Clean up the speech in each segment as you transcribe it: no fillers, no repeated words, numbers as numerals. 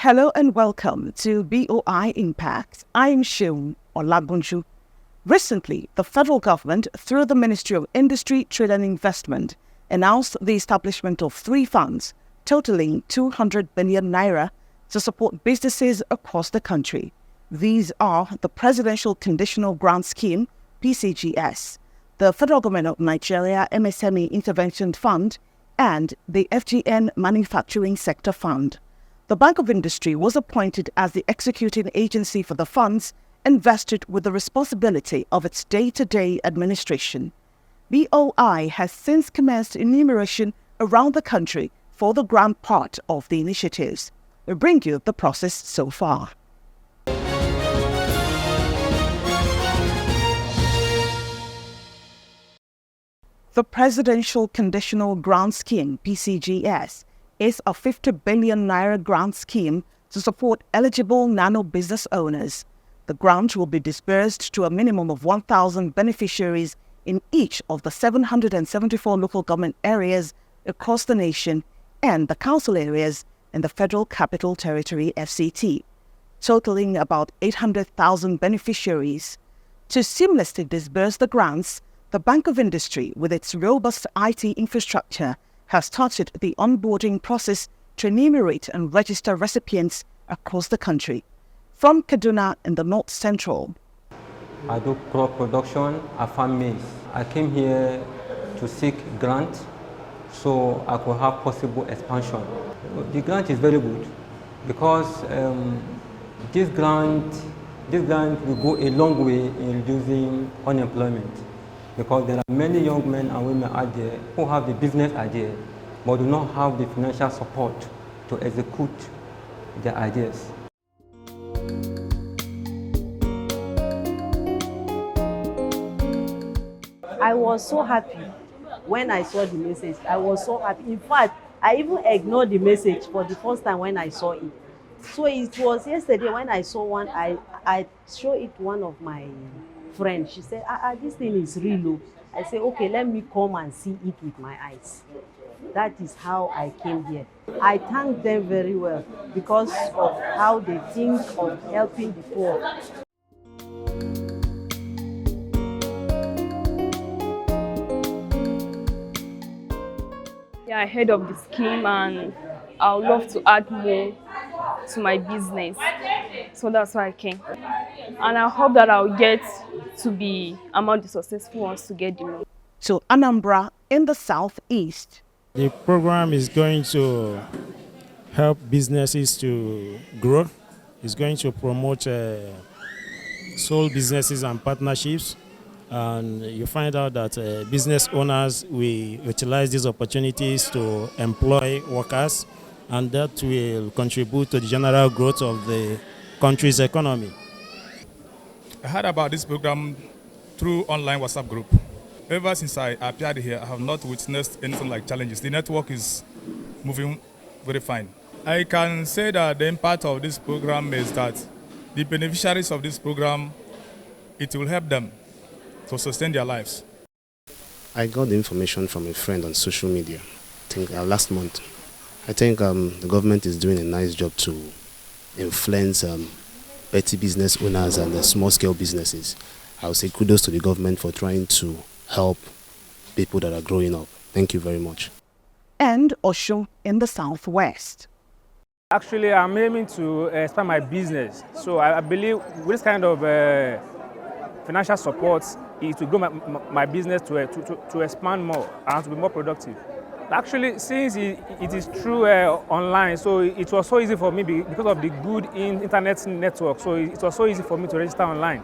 Hello and welcome to BOIImpact. I'm Seun Olabunju. Recently, the federal government, through the Ministry of Industry, Trade and Investment, announced the establishment of 3 funds totaling 200 billion naira to support businesses across the country. These are the Presidential Conditional Grant Scheme, PCGS, the Federal Government of Nigeria MSME Intervention Fund, and the FGN Manufacturing Sector Fund. The Bank of Industry was appointed as the executing agency for the funds and vested with the responsibility of its day-to-day administration. BOI has since commenced enumeration around the country for the grant part of the initiatives. We bring you the process so far. The Presidential Conditional Grant Scheme, PCGS, is a 50 billion naira grant scheme to support eligible nano business owners. The grant will be disbursed to a minimum of 1,000 beneficiaries in each of the 774 local government areas across the nation and the council areas in the Federal Capital Territory FCT, totaling about 800,000 beneficiaries. To seamlessly disburse the grants, the Bank of Industry, with its robust IT infrastructure, has started the onboarding process to enumerate and register recipients across the country. From Kaduna in the North Central. I do crop production, I farm maize. I came here to seek grant so I could have possible expansion. The grant is very good because this grant will go a long way in reducing unemployment, because there are many young men and women out there who have the business idea but do not have the financial support to execute their ideas. I was so happy when I saw the message. I was so happy. In fact, I even ignored the message for the first time when I saw it. So it was yesterday when I saw one, I showed it to one of my friends. She said, this thing is real. I said, okay, let me come and see it with my eyes. That is how I came here. I thank them very well because of how they think of helping the poor. Yeah, I heard of the scheme and I would love to add more to my business. So that's why I came. And I hope that I'll get to be among the successful ones to get the loan. To Anambra in the southeast. The program is going to help businesses to grow. It's going to promote sole businesses and partnerships. And you find out that business owners will utilize these opportunities to employ workers, and that will contribute to the general growth of the country's economy. I heard about this program through online WhatsApp group. Ever since I appeared here, I have not witnessed anything like challenges. The network is moving very fine. I can say that the impact of this program is that the beneficiaries of this program, it will help them to sustain their lives. I got the information from a friend on social media, I think last month. I think the government is doing a nice job to influence petty business owners and the small-scale businesses. I would say kudos to the government for trying to help people that are growing up. Thank you very much. And Osho in the southwest. Actually, I'm aiming to expand my business. So I believe with this kind of financial support, it will grow my business to expand more and to be more productive. Actually, since it is through online, so it was so easy for me because of the good internet network. So it was so easy for me to register online.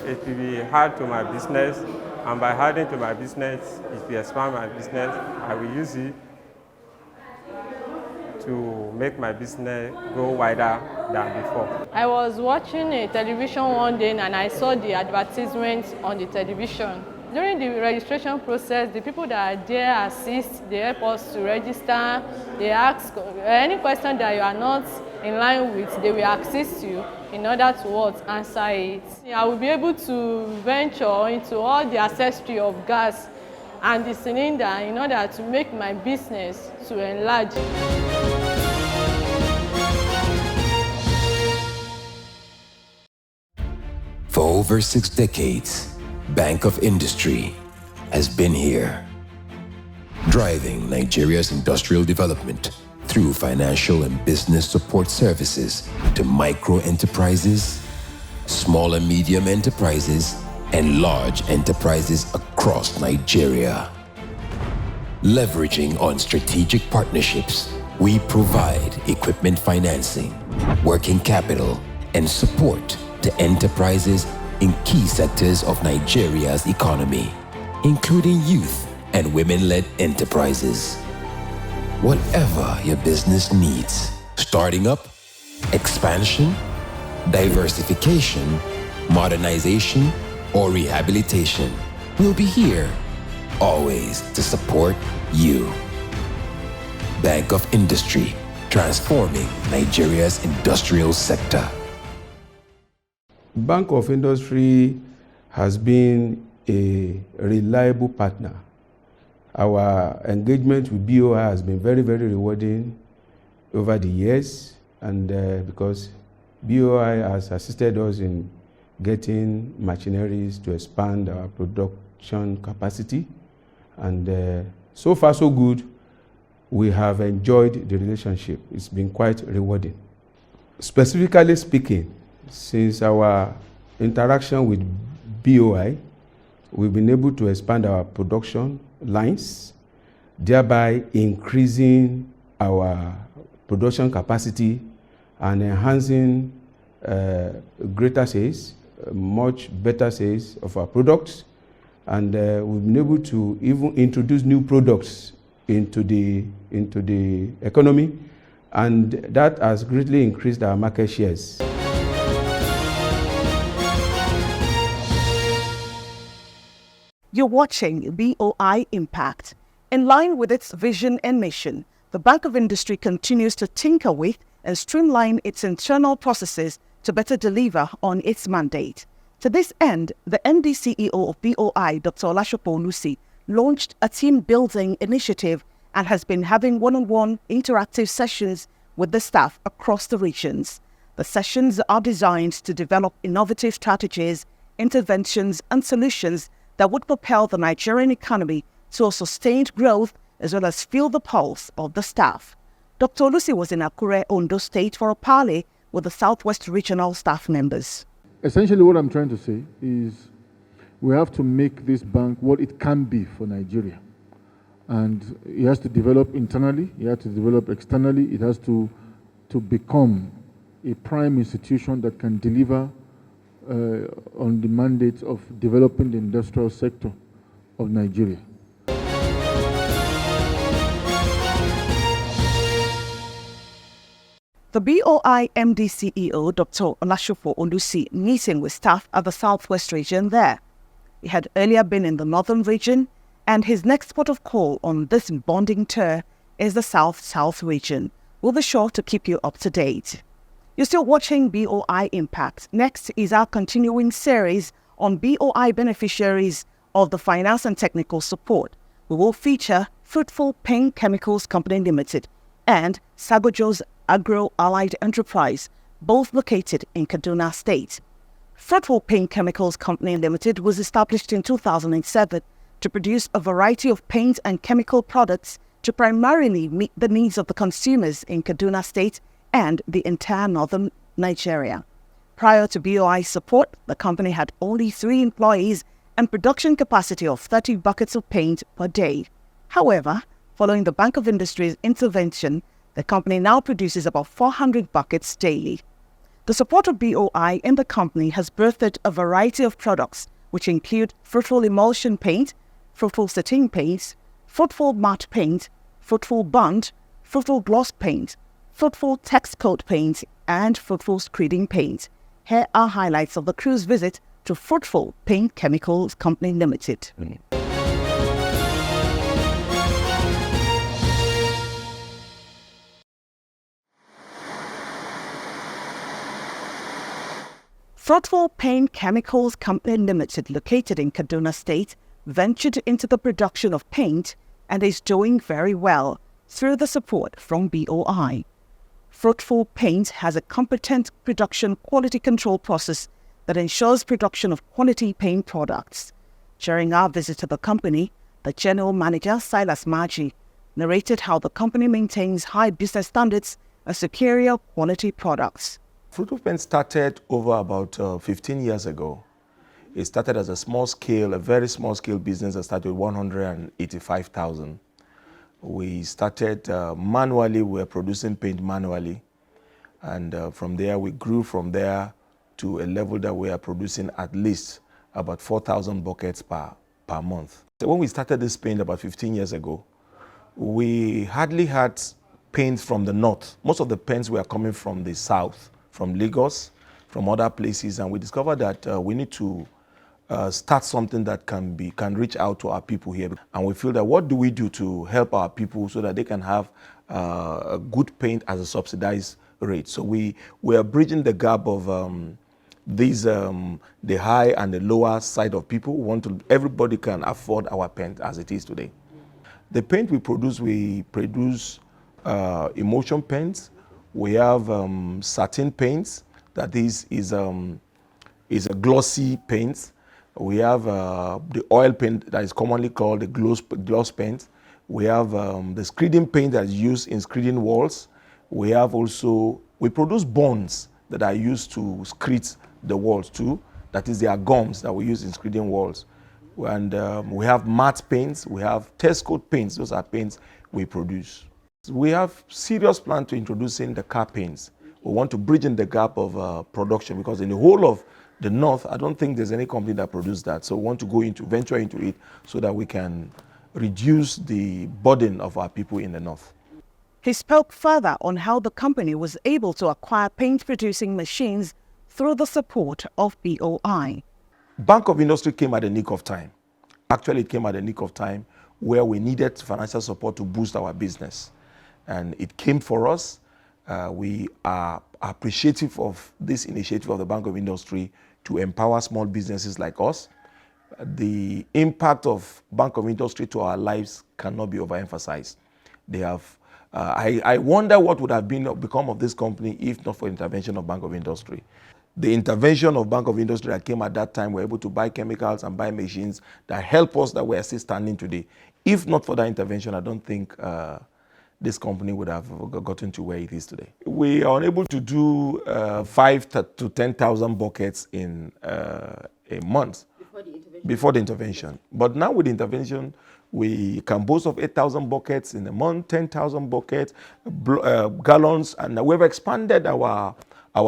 It will be hard to my business, and by adding to my business, it will expand my business. I will use it to make my business go wider than before. I was watching a television one day and I saw the advertisement on the television. During the registration process, the people that are there assist, they help us to register, they ask any question that you are not in line with, they will assist you in order to answer it. I will be able to venture into all the accessory of gas and the cylinder in order to make my business to enlarge. For over 6 decades, Bank of Industry has been here, driving Nigeria's industrial development through financial and business support services to micro enterprises, small and medium enterprises, and large enterprises across Nigeria. Leveraging on strategic partnerships, we provide equipment financing, working capital, and support to enterprises in key sectors of Nigeria's economy, including youth and women-led enterprises. Whatever your business needs, starting up, expansion, diversification, modernization, or rehabilitation, we'll be here, always to support you. Bank of Industry, transforming Nigeria's industrial sector. Bank of Industry has been a reliable partner. Our engagement with BOI has been very, very rewarding over the years, and because BOI has assisted us in getting machineries to expand our production capacity, and so far so good. We have enjoyed the relationship. It's been quite rewarding. Specifically speaking, since our interaction with BOI, we've been able to expand our production lines, thereby increasing our production capacity and enhancing greater sales, much better sales of our products. And we've been able to even introduce new products into the economy, and that has greatly increased our market shares. You're watching BOIImpact. In line with its vision and mission, the Bank of Industry continues to tinker with and streamline its internal processes to better deliver on its mandate. To this end, the MD CEO of BOI, Dr. Supo Olusi, launched a team-building initiative and has been having one-on-one interactive sessions with the staff across the regions. The sessions are designed to develop innovative strategies, interventions, and solutions that would propel the Nigerian economy to a sustained growth as well as feel the pulse of the staff. Dr. Olusi was in Akure, Ondo State for a parley with the Southwest Regional staff members. Essentially what I'm trying to say is we have to make this bank what it can be for Nigeria. And it has to develop internally, it has to develop externally, it has to become a prime institution that can deliver on the mandate of developing the industrial sector of Nigeria. The BOI MD CEO, Dr. Supo Olusi, meeting with staff at the Southwest region there. He had earlier been in the Northern region, and his next port of call on this bonding tour is the South-South region. We'll be sure to keep you up to date. You're still watching BOIImpact. Next is our continuing series on BOI beneficiaries of the finance and technical support. We will feature Fruitful Paint Chemicals Company Limited and Sago's Agro Allied Enterprise, both located in Kaduna State. Fruitful Paint Chemicals Company Limited was established in 2007 to produce a variety of paint and chemical products to primarily meet the needs of the consumers in Kaduna State and the entire northern Nigeria. Prior to BOI support, the company had only 3 employees and production capacity of 30 buckets of paint per day. However, following the Bank of Industry's intervention, the company now produces about 400 buckets daily. The support of BOI in the company has birthed a variety of products, which include Fruitful Emulsion Paint, Fruitful Satin Paints, Fruitful Matte Paint, Fruitful Bond, Fruitful Gloss Paint, Fruitful Text Coat Paint, and Fruitful Screeding Paint. Here are highlights of the cruise visit to Fruitful Paint Chemicals Company Limited. Fruitful Paint Chemicals Company Limited, located in Kaduna State, ventured into the production of paint and is doing very well through the support from BOI. Fruitful Paint has a competent production quality control process that ensures production of quality paint products. During our visit to the company, the General Manager, Silas Maji, narrated how the company maintains high business standards and superior quality products. Fruitful Paint started over about 15 years ago. It started as a small scale, a very small scale business that started with 185,000. We started manually, we were producing paint manually. And from there, we grew from there to a level that we are producing at least about 4,000 buckets per month. So when we started this paint about 15 years ago, we hardly had paints from the north. Most of the paints were coming from the south, from Lagos, from other places, and we discovered that we need to start something that can reach out to our people here. And we feel that what do we do to help our people so that they can have a good paint as a subsidized rate? So we are bridging the gap of the high and the lower side of people. Everybody can afford our paint as it is today. The paint we produce emulsion paints. We have satin paints, that is a glossy paint. We have the oil paint that is commonly called the gloss paint. We have the screeding paint that is used in screeding walls. We produce bonds that are used to screed the walls too. That is, there are gums that we use in screeding walls. And we have matte paints, we have test coat paints. Those are paints we produce. We have serious plan to introducing the car paints. We want to bridge in the gap of production, because in the whole of the north, I don't think there's any company that produces that. So we want to venture into it so that we can reduce the burden of our people in the north. He spoke further on how the company was able to acquire paint-producing machines through the support of BOI. Bank of Industry came at the nick of time. Actually, it came at the nick of time where we needed financial support to boost our business. And it came for us. We are appreciative of this initiative of the Bank of Industry to empower small businesses like us. The impact of Bank of Industry to our lives cannot be overemphasized. They have, I wonder what would have become of this company if not for the intervention of Bank of Industry. The intervention of Bank of Industry that came at that time, we were able to buy chemicals and buy machines that help us, that we are still standing today. If not for that intervention, I don't think this company would have gotten to where it is today. We are unable to do 5,000 to 10,000 buckets in a month before the intervention. But now with the intervention, we can boast of 8,000 buckets in a month, 10,000 buckets, gallons, and we've expanded our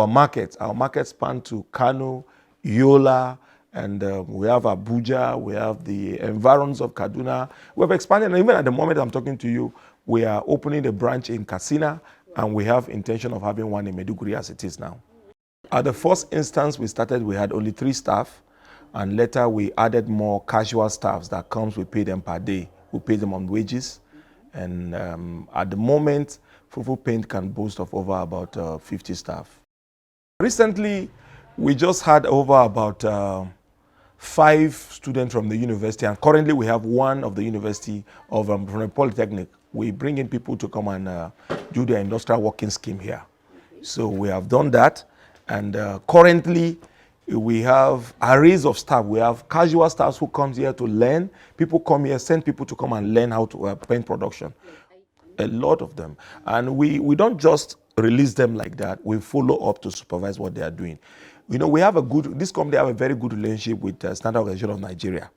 markets. Our markets span to Kano, Yola, and we have Abuja, we have the environs of Kaduna. We've expanded, and even at the moment I'm talking to you, we are opening a branch in Katsina, and we have intention of having one in Maiduguri as it is now. At the first instance we started, we had only 3 staff, and later we added more casual staffs that comes, we pay them per day. We pay them on wages, and at the moment, Fruitful Paint can boast of over about 50 staff. Recently, we just had over about 5 students from the university, and currently we have one of the university from the Polytechnic. We bring in people to come and do their industrial working scheme here. So we have done that, and currently we have arrays of staff. We have casual staff who comes here to learn. People come here, send people to come and learn how to paint production. A lot of them. And we don't just release them like that. We follow up to supervise what they are doing. You know, this company have a very good relationship with the Standard Organization of Nigeria.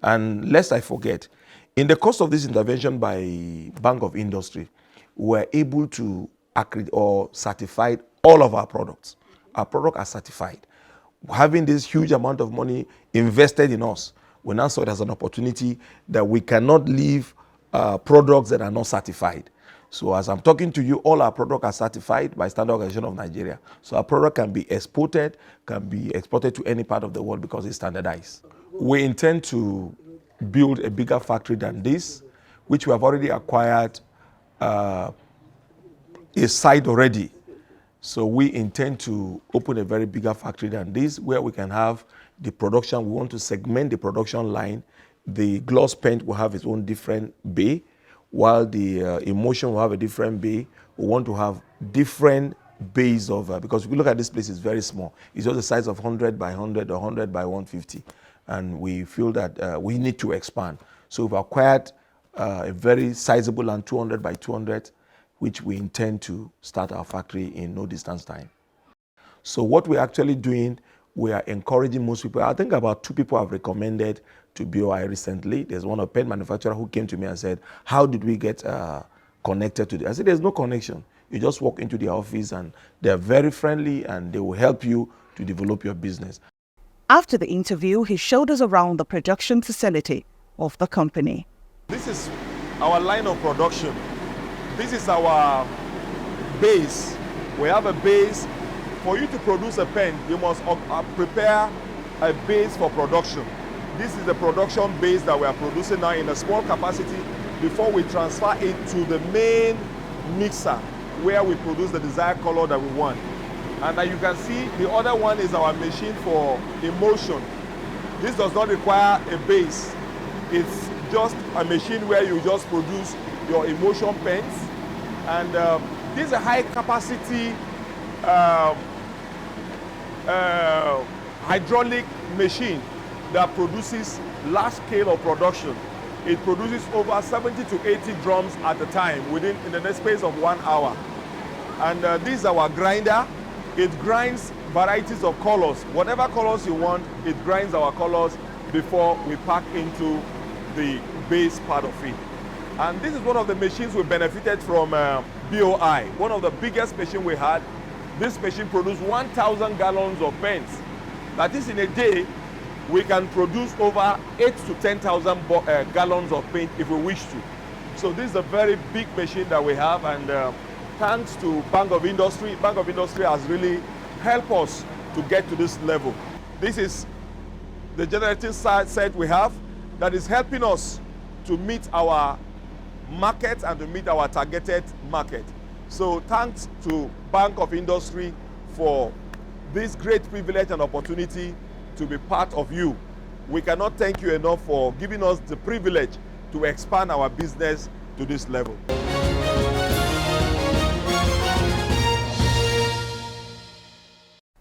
And lest I forget, in the course of this intervention by Bank of Industry, we were able to accredit or certify all of our products. Our products are certified. Having this huge amount of money invested in us, we now saw it as an opportunity that we cannot leave products that are not certified. So as I'm talking to you, all our products are certified by Standard Organization of Nigeria. So our product can be exported to any part of the world because it's standardized. We intend to build a bigger factory than this, which we have already acquired a site already. So we intend to open a very bigger factory than this, where we can have the production. We want to segment the production line the gloss paint will have its own different bay, while the emulsion will have a different bay. We want to have different bays of, because if you look at this place, it's very small. It's just the size of 100 by 100 or 100 by 150. And we feel that we need to expand. So we've acquired a very sizable land, 200 by 200, which we intend to start our factory in no distance time. So what we're actually doing, we are encouraging most people. I think about 2 people have recommended to BOI recently. There's one, a pen manufacturer, who came to me and said, how did we get connected to this? I said, there's no connection. You just walk into the office and they're very friendly and they will help you to develop your business. After the interview, he showed us around the production facility of the company. This is our line of production. This is our base. We have a base. For you to produce a pen, you must prepare a base for production. This is the production base that we are producing now in a small capacity before we transfer it to the main mixer where we produce the desired color that we want. And as you can see, the other one is our machine for emulsion. This does not require a base. It's just a machine where you just produce your emulsion pens. And this is a high capacity hydraulic machine that produces large scale of production. It produces over 70 to 80 drums at a time in the space of 1 hour. And this is our grinder. It grinds varieties of colors. Whatever colors you want, it grinds our colors before we pack into the base part of it. And this is one of the machines we benefited from BOI, one of the biggest machines we had. This machine produced 1,000 gallons of paints. That is, in a day, we can produce over 8 to 10,000 gallons of paint if we wish to. So this is a very big machine that we have, and thanks to Bank of Industry has really helped us to get to this level. This is the generating set we have that is helping us to meet our market and to meet our targeted market. So thanks to Bank of Industry for this great privilege and opportunity to be part of you. We cannot thank you enough for giving us the privilege to expand our business to this level.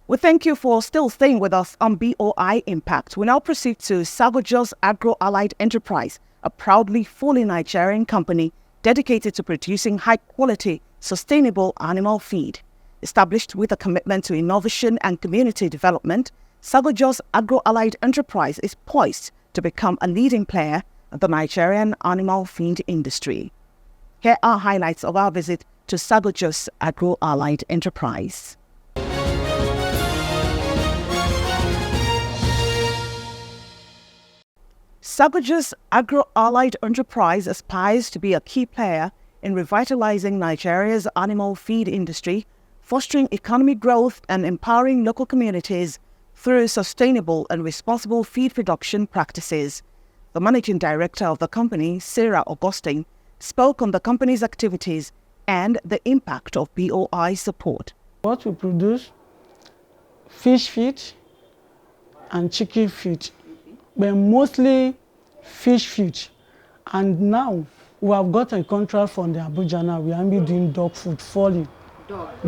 We thank you for still staying with us on BOIImpact. We now proceed to Sago Agro Allied Enterprise, a proudly fully Nigerian company dedicated to producing high-quality, sustainable animal feed. Established with a commitment to innovation and community development, Sago Agro Allied Enterprise is poised to become a leading player in the Nigerian animal feed industry. Here are highlights of our visit to Sago Agro Allied Enterprise. Sago Agro Allied Enterprise aspires to be a key player in revitalizing Nigeria's animal feed industry, fostering economic growth and empowering local communities through sustainable and responsible feed production practices. The managing director of the company, Sarah Augustine, spoke on the company's activities and the impact of BOI support. What we produce, fish feed and chicken feed, but mostly fish feed. And now we have got a contract from the Abuja now. We are doing dog food fully.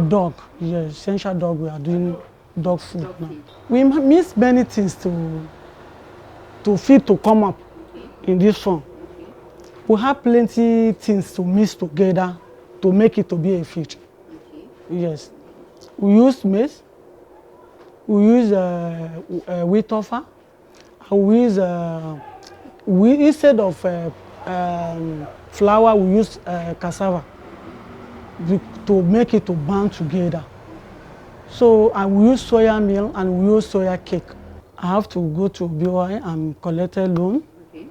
Dog, yes, essential dog. We are doing dog food now. We miss many things to feed to come up in this form. We have plenty things to mix together to make it to be a feed. Yes, we use maize. We use wheat offer. We use instead of flour, we use cassava to make it to bond together. So I will use soya meal and we use soya cake. I have to go to BOI and collect a loan. Okay.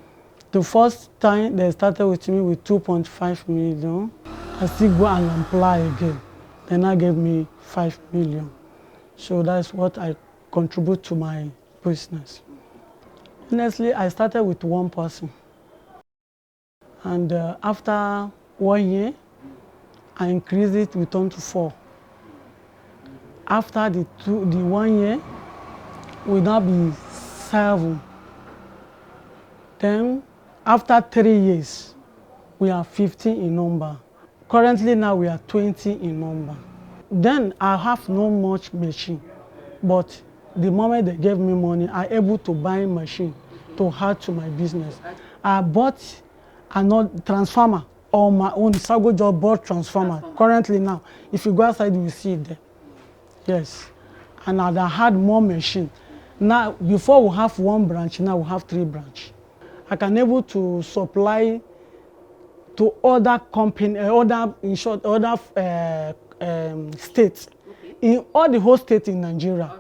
The first time they started with me with 2.5 million. I still go and apply again. Then I gave me 5 million. So that's what I contribute to my business. Honestly, I started with one person. And after 1 year, I increased it, we turned to 4. After the 1 year, we now be 7. Then after 3 years, we are 15 in number. Currently now we are 20 in number. Then I have no much machine, but the moment they gave me money, I able to buy machine to add to my business. I bought another transformer on my own. Sago just bought transformer. Currently now, if you go outside, you will see it there. Yes, and I had more machine. Now, before we have 1 branch, now we have 3 branch. I can able to supply to other company, other states. In all the whole states in Nigeria,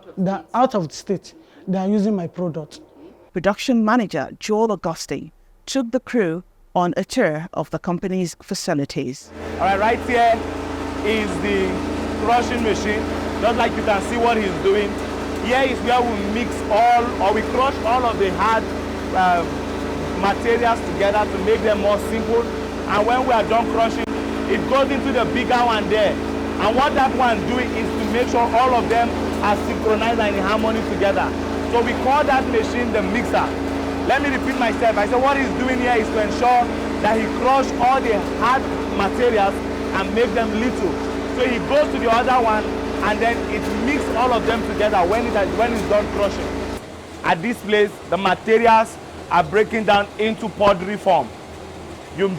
out of the state, they are using my product. Production manager Joel Augusti took the crew on a tour of the company's facilities. All right here is the crushing machine. Just like you can see what he's doing. Here is where we mix we crush all of the hard materials together to make them more simple. And when we are done crushing, it goes into the bigger one there. And what that one doing is to make sure all of them are synchronized and in harmony together. So we call that machine the mixer. Let me repeat myself. I said what he's doing here is to ensure that he crush all the hard materials and make them little. So he goes to the other one and then it mixes all of them together when it's done crushing. At this place, the materials are breaking down into powdery form. You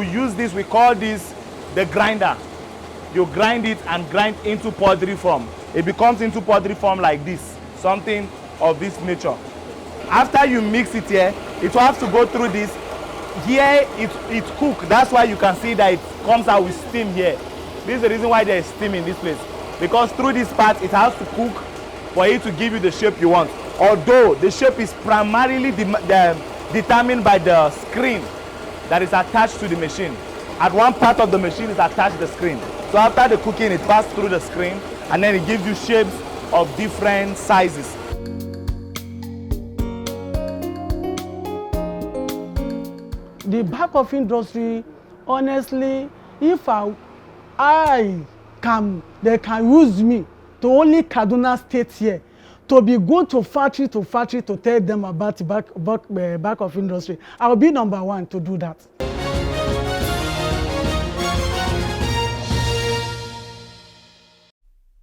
use this, we call this the grinder. You grind it and grind into powdery form. It becomes into powdery form like this, something of this nature. After you mix it here, it will have to go through this. Here it's cooked. That's why you can see that it comes out with steam here. This is the reason why there is steam in this place. Because through this part, it has to cook for it to give you the shape you want. Although the shape is primarily determined by the screen that is attached to the machine. At one part of the machine is attached to the screen. So after the cooking, it passes through the screen and then it gives you shapes of different sizes. The back of industry, honestly, if they can use me to only Kaduna State here, to be going to factory to tell them about the back of industry, I will be number 1 to do that.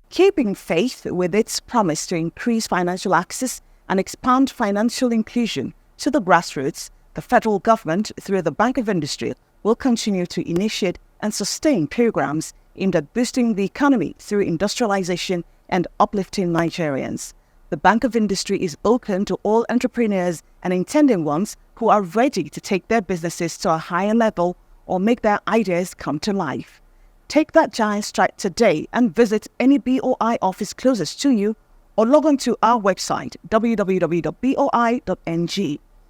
Keeping faith with its promise to increase financial access and expand financial inclusion to the grassroots, the federal government, through the Bank of Industry, will continue to initiate and sustain programs aimed at boosting the economy through industrialization and uplifting Nigerians. The Bank of Industry is open to all entrepreneurs and intending ones who are ready to take their businesses to a higher level or make their ideas come to life. Take that giant stride today and visit any BOI office closest to you or log on to our website www.boi.ng.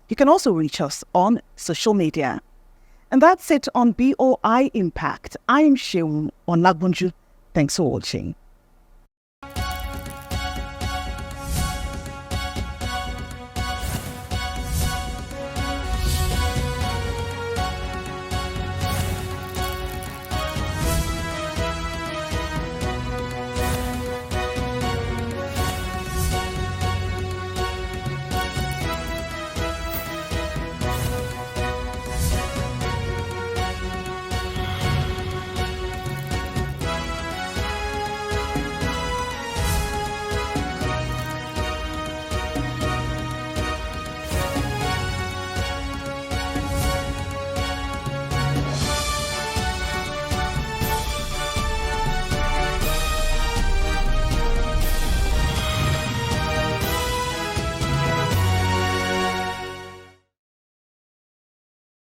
You can also reach us on social media. And that's it on BOI Impact. I'm Seun Olagbunju. Thanks for watching.